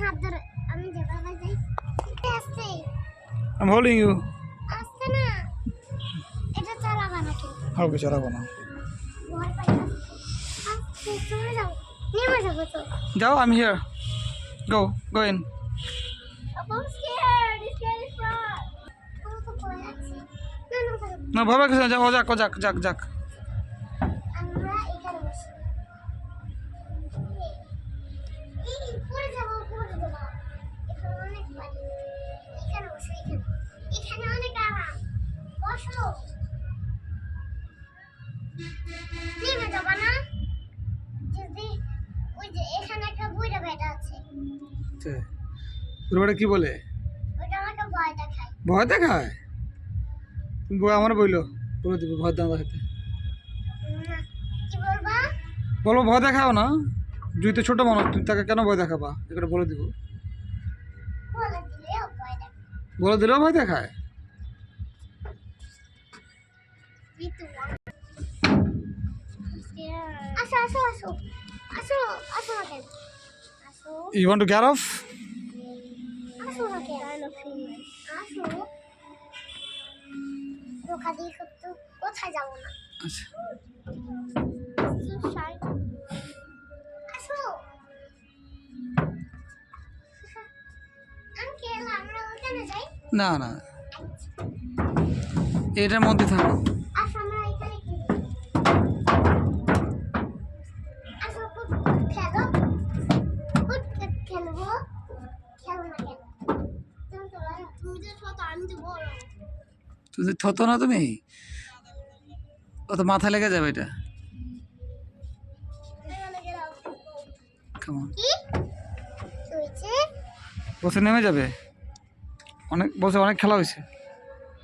হাত ধরে আমি যেভাবে যাই আস্তে I'm holding you. আস্তে না এটা চালাবা না কিন্তু Okay, চালাবো না। ভয় পাই আস্তে চলে যাও নেমে যাবো তো যাও, I'm here. Go in. I'm scared. This guy is frog. আমি তো ভয় লাগছে না না ভয় পাচ্ছিস না, যাও, যাক। আমরা এখানে বসি এই পড়ে যাবো এখানে অনেক পানি এখানে বসো এখানে অনেক আরাম বসো নেমে যাবা না যদি ওই যে এখানে একটা বুড়া বেটা আছে তোর বাড়ি কি বলে? ওটা আমাকে ভয় দেখায় ভয় দেখায়? তুমি আমার বলে দিবো ভয় দাও দেখাতে। না, কি বলবা বলো ভয় দেখাও না, তুই তো ছোট মানুষ, তুমি তাকে কেন ভয় দেখাবা? এখানে বলে দিব। বলে দিলেও ভয় দেখায় বলে দিলেও ভয় দেখায়? ঋতু আসো আসো আসো আসো আসো না কেন আসো You want to get off? আসো না কেন আসো ধোকা দিয়ে তো কোথায় যাবো না আচ্ছা, আসো আঙ্কেল আমরা ওখানে যাই না এটার মধ্যে থাকো। আসো আমরা এখানে আসো খেলো খেলবো খেলো না কেন তুমি তো ছোট আমি তো বড় তুমি থত না, তুমি অত মাথায় লেগে যাবে এটা। Come on. কি হয়েছে বসে নেমে যাবে, অনেক খেলা হয়েছে।